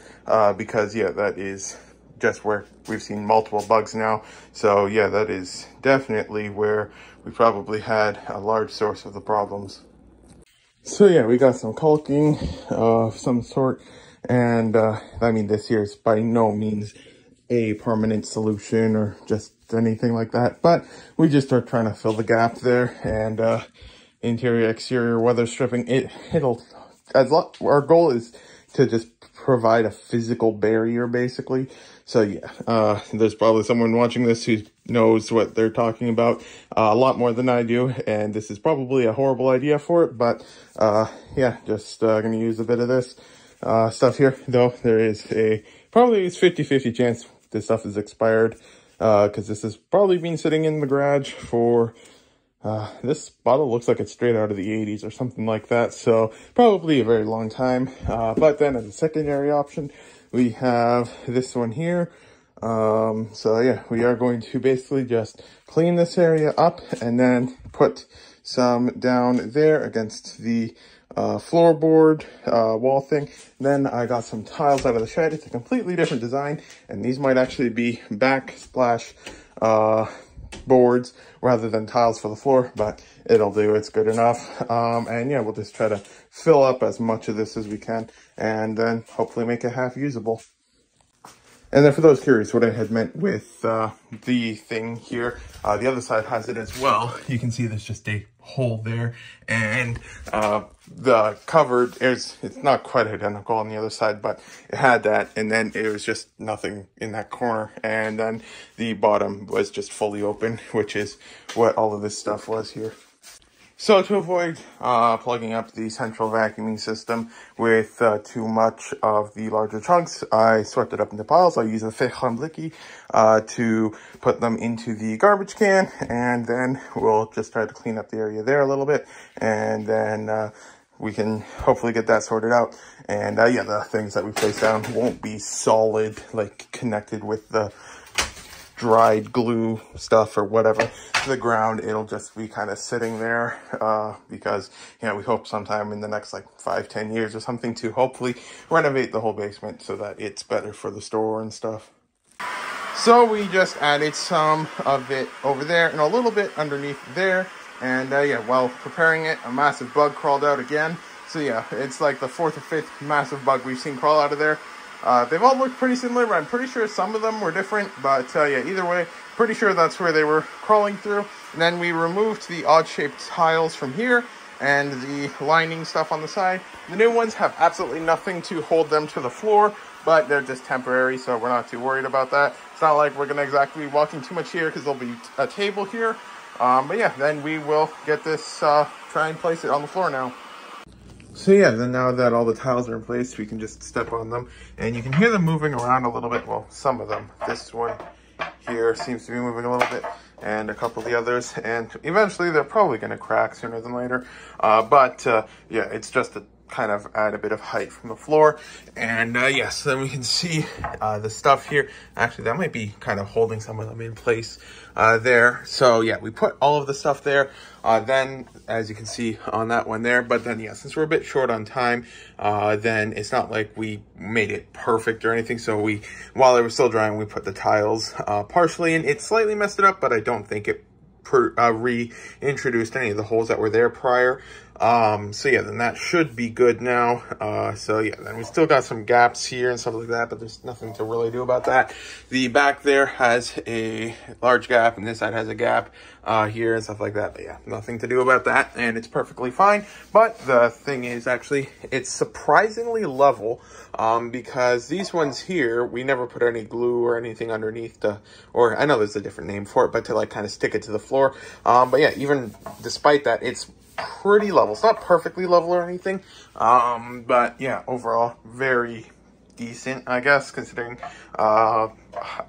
because yeah, that is just where we've seen multiple bugs now. So yeah, that is definitely where we probably had a large source of the problems. So yeah, we got some caulking of some sort, and I mean, this here is by no means a permanent solution or just anything like that, but we just are trying to fill the gap there. And interior exterior weather stripping, our goal is to just provide a physical barrier basically. So yeah, there's probably someone watching this who knows what they're talking about a lot more than I do, and this is probably a horrible idea for it, but yeah, just gonna use a bit of this stuff here, though there is probably 50-50 chance this stuff is expired, because this has probably been sitting in the garage for this bottle looks like it's straight out of the 80s or something like that, so probably a very long time. But then as a secondary option, we have this one here. So yeah, we are going to basically just clean this area up and then put some down there against the floorboard wall thing. Then I got some tiles out of the shed. It's a completely different design, and these might actually be backsplash boards rather than tiles for the floor, but it'll do. It's good enough. And yeah, we'll just try to fill up as much of this as we can and then hopefully make it half usable. And then for those curious what I had meant with the thing here, the other side has it as well. You can see there's just a hole there, and the covered it's not quite identical on the other side, but it had that, and then it was just nothing in that corner, and then the bottom was just fully open, which is what all of this stuff was here. So to avoid plugging up the central vacuuming system with too much of the larger chunks, I swept it up into piles. I use a fechlambliki to put them into the garbage can, and then we'll just try to clean up the area there a little bit, and then we can hopefully get that sorted out. And yeah, the things that we place down won't be solid, like connected with the dried glue stuff or whatever to the ground. It'll just be kind of sitting there because, you know, we hope sometime in the next like 5-10 years or something to hopefully renovate the whole basement so that it's better for the store and stuff. So we just added some of it over there and a little bit underneath there, and yeah, while preparing it, a massive bug crawled out again. So yeah, it's like the 4th or 5th massive bug we've seen crawl out of there. They've all looked pretty similar, but I'm pretty sure some of them were different. But yeah, either way, pretty sure that's where they were crawling through. And then we removed the odd-shaped tiles from here and the lining stuff on the side. The new ones have absolutely nothing to hold them to the floor, but they're just temporary, so we're not too worried about that. It's not like we're going to exactly be walking too much here because there'll be a table here. But yeah, then we will get this, try and place it on the floor now. So yeah, then now that all the tiles are in place, we can just step on them, and you can hear them moving around a little bit. Well, some of them. This one here seems to be moving a little bit, and a couple of the others, and eventually they're probably going to crack sooner than later. But yeah, it's just to kind of add a bit of height from the floor. And yes, then we can see the stuff here. Actually, that might be kind of holding some of them in place there. So yeah, we put all of the stuff there. Then, as you can see on that one there, but then yeah, since we're a bit short on time, then it's not like we made it perfect or anything. So while it was still drying, we put the tiles partially in. It slightly messed it up, but I don't think it reintroduced any of the holes that were there prior. So yeah, then that should be good now. So yeah, then we still got some gaps here and stuff like that, but there's nothing to really do about that. The back there has a large gap, and this side has a gap here and stuff like that. But yeah, nothing to do about that, and it's perfectly fine. But the thing is, actually, it's surprisingly level, because these ones here, we never put any glue or anything underneath to, or I know there's a different name for it, but to like kind of stick it to the floor. But yeah, even despite that, it's pretty level. It's not perfectly level or anything, but yeah, overall very decent, I guess, considering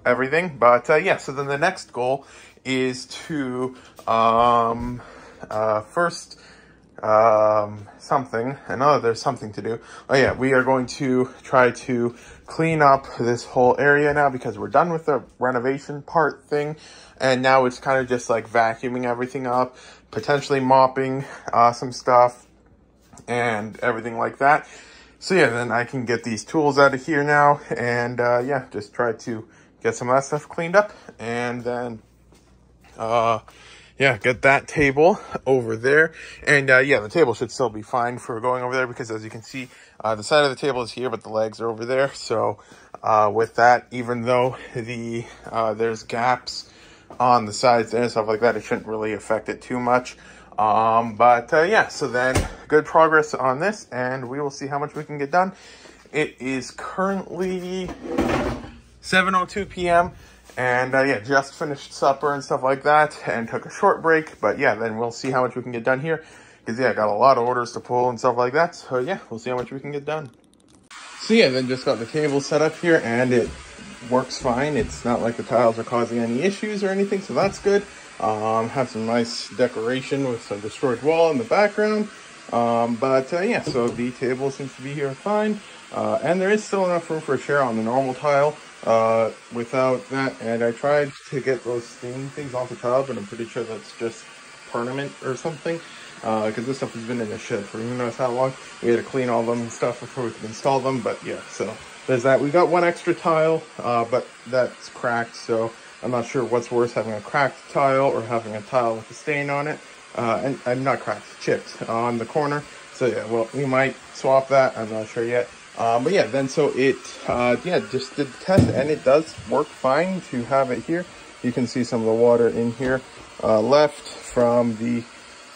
everything. But yeah, so then the next goal is to first something. I know there's something to do. Oh yeah, we are going to try to clean up this whole area now, because we're done with the renovation part thing, and now it's kind of just like vacuuming everything up, potentially mopping some stuff and everything like that. So yeah, then I can get these tools out of here now, and yeah, just try to get some of that stuff cleaned up, and then yeah, get that table over there. And yeah, the table should still be fine for going over there, because as you can see, the side of the table is here, but the legs are over there. So with that, even though the there's gaps on the sides there and stuff like that, it shouldn't really affect it too much. But yeah, so then good progress on this, and we will see how much we can get done. It is currently 7:02 p.m. and yeah, just finished supper and stuff like that, and took a short break. But yeah, then we'll see how much we can get done here, because yeah, I got a lot of orders to pull and stuff like that. So yeah, we'll see how much we can get done. So yeah, then just got the table set up here, and it works fine. It's not like the tiles are causing any issues or anything, so that's good. Have some nice decoration with some destroyed wall in the background. But yeah, so the table seems to be here fine. And there is still enough room for a chair on the normal tile without that. And I tried to get those stain things off the tile, but I'm pretty sure that's just permanent or something. Because this stuff has been in the shed for who knows how long. We had to clean all them and stuff before we could install them. But yeah, so there's that. We got one extra tile, but that's cracked. So I'm not sure what's worse, having a cracked tile or having a tile with a stain on it. And I'm not cracked, chipped on the corner. So yeah, well, we might swap that. I'm not sure yet. But yeah, then so it, yeah, just did the test, and it does work fine to have it here. You can see some of the water in here left from the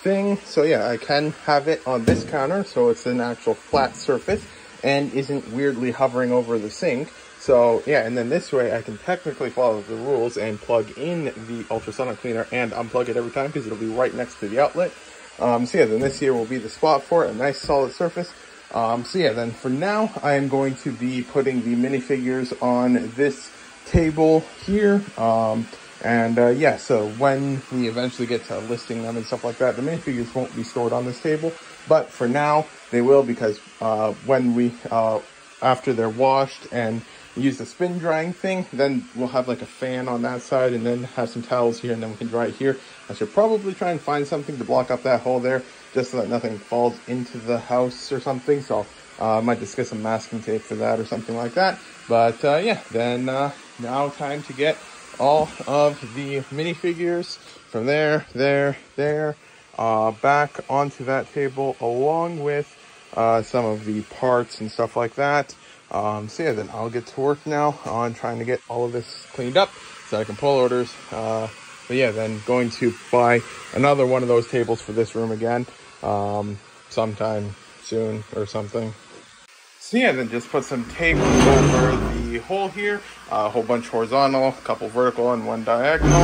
thing. So yeah, I can have it on this counter, so it's an actual flat surface and isn't weirdly hovering over the sink. So yeah, and then this way I can technically follow the rules and plug in the ultrasonic cleaner and unplug it every time, because it'll be right next to the outlet. So yeah, then this here will be the spot for it, a nice solid surface. So yeah, then for now, I am going to be putting the minifigures on this table here. Yeah, so when we eventually get to listing them and stuff like that, the minifigures won't be stored on this table. But for now, they will, because when we, after they're washed and use the spin drying thing, then we'll have like a fan on that side, and then have some towels here, and then we can dry it here. I should probably try and find something to block up that hole there, just so that nothing falls into the house or something. So I might just get some masking tape for that or something like that. But yeah, then now time to get all of the minifigures from there, back onto that table, along with some of the parts and stuff like that. So yeah, then I'll get to work now on trying to get all of this cleaned up so I can pull orders. But yeah, then going to buy another one of those tables for this room again sometime soon or something. So yeah, then just put some tape over the hole here, a whole bunch horizontal, a couple vertical, and one diagonal.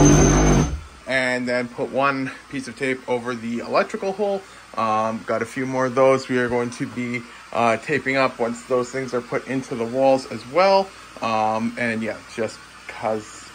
And then put one piece of tape over the electrical hole. Got a few more of those we are going to be taping up once those things are put into the walls as well. And yeah, just because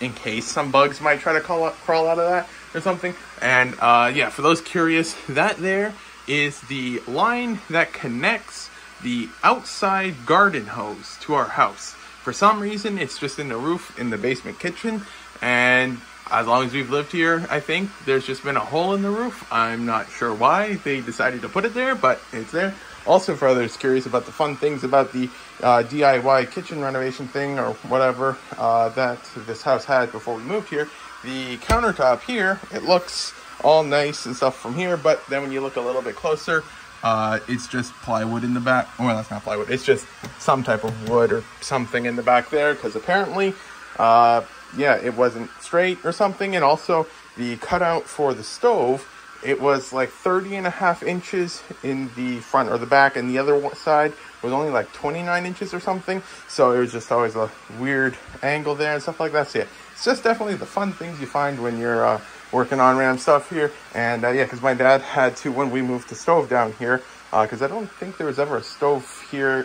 in case some bugs might try to crawl out of that or something. And yeah, for those curious, that there is the line that connects the outside garden hose to our house. For some reason, it's just in the roof in the basement kitchen, and as long as we've lived here, I think there's just been a hole in the roof. I'm not sure why they decided to put it there, but it's there. Also, for others curious about the fun things about the DIY kitchen renovation thing or whatever that this house had before we moved here, the countertop here, it looks all nice and stuff from here. But then when you look a little bit closer, it's just plywood in the back. Well, that's not plywood. It's just some type of wood or something in the back there, because apparently, yeah, it wasn't straight or something. And also the cutout for the stove, it was like 30.5 inches in the front or the back, and the other side was only like 29 inches or something. So it was just always a weird angle there and stuff like that. So yeah, it's just definitely the fun things you find when you're working on random stuff here. And yeah, because my dad had to, when we moved the stove down here, because I don't think there was ever a stove here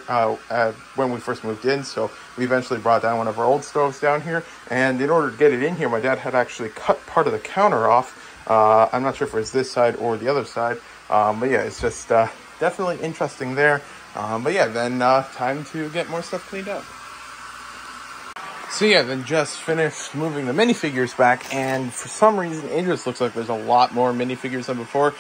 when we first moved in. So we eventually brought down one of our old stoves down here. And in order to get it in here, my dad had actually cut part of the counter off. I'm not sure if it was this side or the other side. But yeah, it's just definitely interesting there. But yeah, then time to get more stuff cleaned up. So yeah, then just finished moving the minifigures back, and for some reason it just looks like there's a lot more minifigures than before,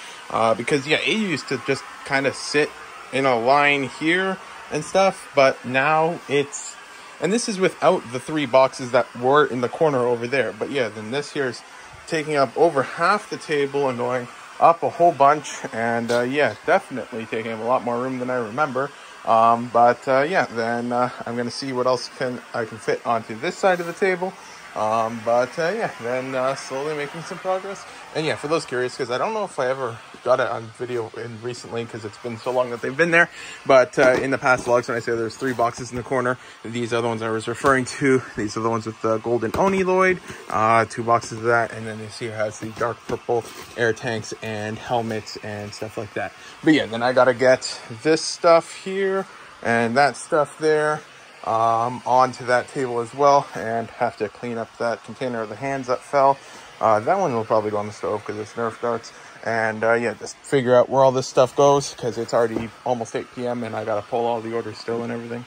because yeah, it used to just kind of sit in a line here and stuff, but now it's, and this is without the 3 boxes that were in the corner over there. But yeah, then this here is taking up over half the table and going up a whole bunch, and yeah, definitely taking up a lot more room than I remember. Yeah, then I'm gonna see what else I can fit onto this side of the table. Yeah, then slowly making some progress. And yeah, for those curious, because I don't know if I ever got it on video recently, because it's been so long that they've been there, but in the past vlogs, when I say there's 3 boxes in the corner, these are the ones I was referring to. These are the ones with the golden Oni Lloyd, 2 boxes of that, and then this here has the dark purple air tanks and helmets and stuff like that. But yeah, then I gotta get this stuff here and that stuff there onto that table as well, and have to clean up that container of the hands that fell. That one will probably go on the stove because it's Nerf darts. And yeah, just figure out where all this stuff goes, because it's already almost 8 p.m. and I gotta pull all the orders still and everything.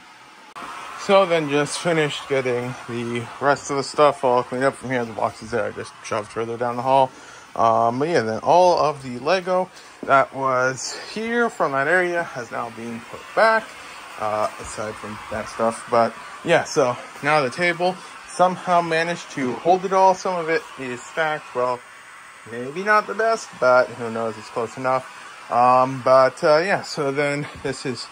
So then just finished getting the rest of the stuff all cleaned up from here. The boxes there I just shoved further down the hall. But yeah, then all of the Lego that was here from that area has now been put back, aside from that stuff. But yeah, so now the table somehow managed to hold it all. Some of it is stacked, well, maybe not the best, but who knows, it's close enough. Yeah, so then this is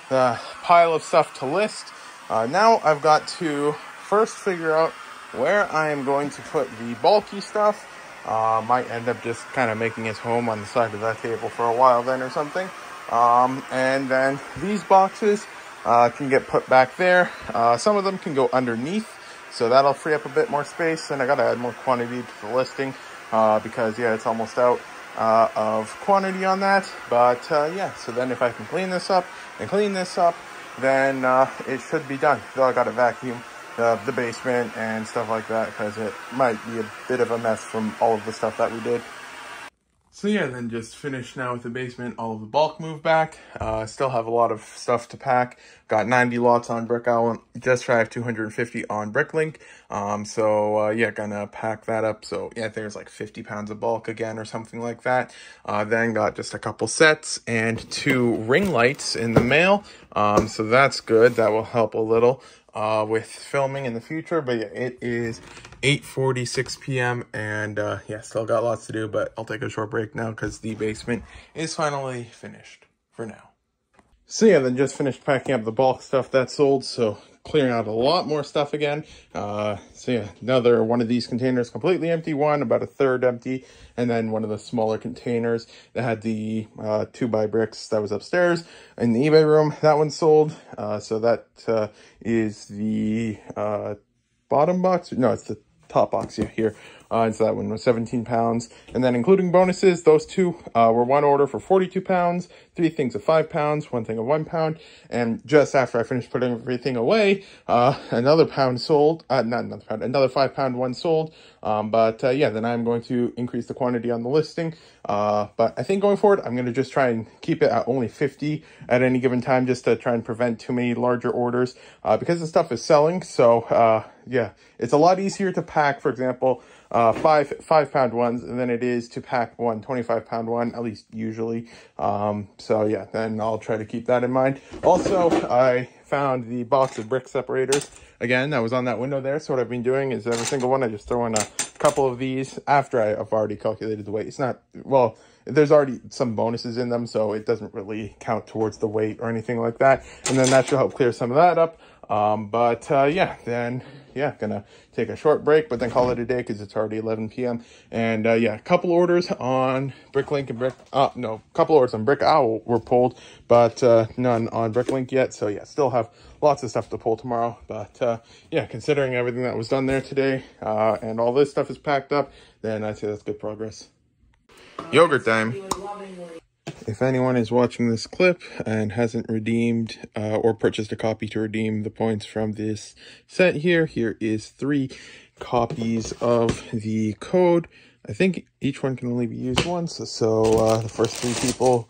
the pile of stuff to list. Now I've got to first figure out where I am going to put the bulky stuff. Might end up just kind of making its home on the side of that table for a while then or something. And then these boxes can get put back there. Some of them can go underneath, so that'll free up a bit more space. And I gotta add more quantity to the listing, because yeah, it's almost out of quantity on that. But yeah, so then if I can clean this up and clean this up, then it should be done. So I gotta vacuum the basement and stuff like that, because it might be a bit of a mess from all of the stuff that we did. So yeah, then just finished now with the basement, all of the bulk moved back. Still have a lot of stuff to pack. Got 90 lots on Brick Owl, just shy of 250 on Bricklink. Yeah, gonna pack that up. So yeah, there's like 50 pounds of bulk again or something like that. Then got just a couple sets and 2 ring lights in the mail. So that's good. That will help a little with filming in the future. But yeah, it is 8:46 p.m. and yeah, still got lots to do, but I'll take a short break now because the basement is finally finished for now. So yeah, then just finished packing up the bulk stuff that sold, so clearing out a lot more stuff again. So yeah, another one of these containers completely empty, one about a third empty, and then one of the smaller containers that had the 2x bricks that was upstairs in the eBay room, that one sold. So that is the bottom box, no, it's the top box here. And so that one was 17 pounds. And then including bonuses, those 2 were one order for 42 pounds, 3 things of 5 pounds, 1 thing of 1 pound. And just after I finished putting everything away, another pound sold, not another pound, another 5 pound one sold. Yeah, then I'm going to increase the quantity on the listing. But I think going forward, I'm going to just try and keep it at only 50 at any given time, just to try and prevent too many larger orders, because the stuff is selling. So, yeah, it's a lot easier to pack, for example, 5 pound ones than it is to pack one 25 pound one, at least usually. So yeah, then I'll try to keep that in mind. Also, I found the box of brick separators again that was on that window there. So what I've been doing is every single one I just throw in a couple of these after I've already calculated the weight. It's not, well, there's already some bonuses in them, so it doesn't really count towards the weight or anything like that. And then that should help clear some of that up. Yeah, gonna take a short break, but then call it a day because it's already 11 p.m. And yeah, a couple orders on Bricklink and couple orders on Brick Owl were pulled, but none on Bricklink yet. So yeah, still have lots of stuff to pull tomorrow. But yeah, considering everything that was done there today, and all this stuff is packed up, then I'd say that's good progress. Yogurt time. If anyone is watching this clip and hasn't redeemed or purchased a copy to redeem the points from this set here is 3 copies of the code. I think each one can only be used once, so the first 3 people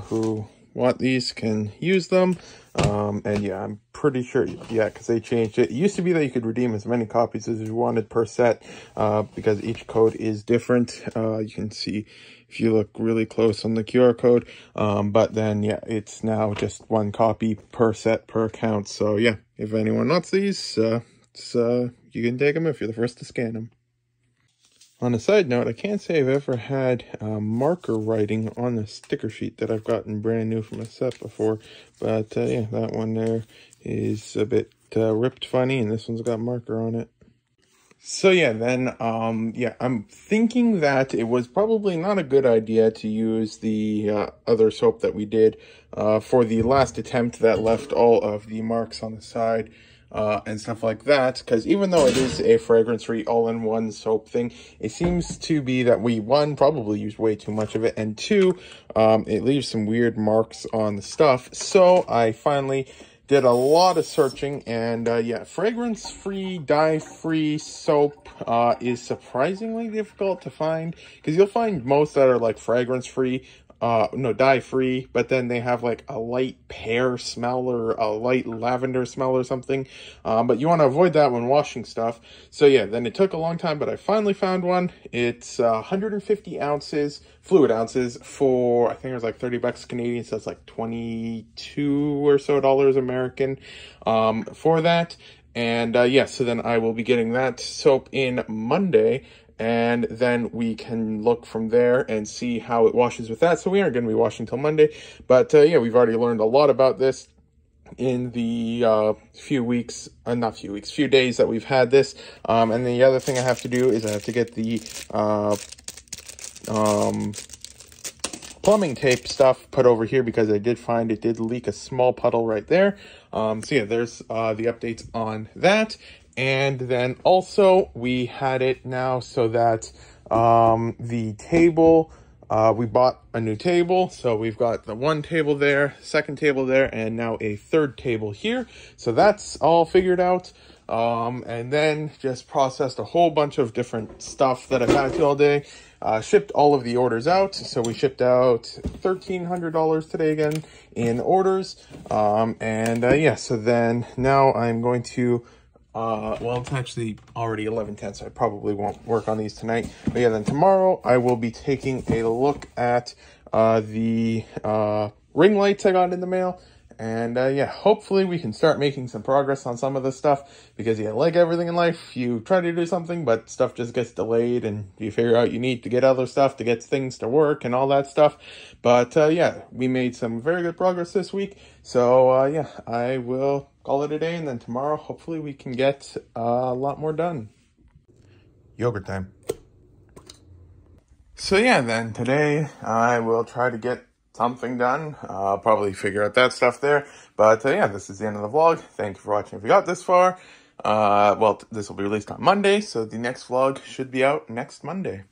who want these can use them. And yeah, I'm pretty sure, yeah, because they changed it. It used to be that you could redeem as many copies as you wanted per set, because each code is different. You can see if you look really close on the QR code, but then yeah, it's now just 1 copy per set per account. So yeah, if anyone wants these, you can take them if you're the first to scan them. On a side note, I can't say I've ever had marker writing on the sticker sheet that I've gotten brand new from a set before. But yeah, that one there is a bit ripped funny, and this one's got marker on it. So yeah, then, yeah, I'm thinking that it was probably not a good idea to use the other soap that we did for the last attempt that left all of the marks on the side. And stuff like that, because even though it is a fragrance-free all-in-one soap thing, it seems to be that we, 1, probably used way too much of it, and 2, it leaves some weird marks on the stuff. So I finally did a lot of searching, and yeah, fragrance-free, dye-free soap is surprisingly difficult to find, because you'll find most that are like fragrance-free, no, dye-free, but then they have like a light pear smell or a light lavender smell or something. But you want to avoid that when washing stuff. So yeah, then it took a long time, but I finally found one. It's 150 ounces, fluid ounces, for, I think it was like 30 bucks Canadian, so it's like 22 or so dollars American for that. And yeah, so then I will be getting that soap in Monday. And then we can look from there and see how it washes with that. So we aren't going to be washing until Monday. But yeah, we've already learned a lot about this in the few days that we've had this. And the other thing I have to do is I have to get the plumbing tape stuff put over here, because I did find it did leak a small puddle right there. So yeah, there's the updates on that. And then also we had it now so that the table, we bought a new table. So we've got the 1 table there, 2nd table there, and now a 3rd table here. So that's all figured out. And then just processed a whole bunch of different stuff that I've had to all day. Shipped all of the orders out. So we shipped out $1,300 today again in orders. Yeah, so then now I'm going to well, it's actually already 11:10, so I probably won't work on these tonight. But yeah, then tomorrow I will be taking a look at the ring lights I got in the mail. And yeah, hopefully we can start making some progress on some of this stuff, because yeah, like everything in life, you try to do something, but stuff just gets delayed, and you figure out you need to get other stuff to get things to work and all that stuff. But yeah, we made some very good progress this week. So yeah, I will call it a day, and then tomorrow, hopefully we can get a lot more done. Yogurt time. So yeah, then today I will try to get something done. I'll probably figure out that stuff there. But yeah, this is the end of the vlog. Thank you for watching if you got this far. Well, this will be released on Monday, so the next vlog should be out next Monday.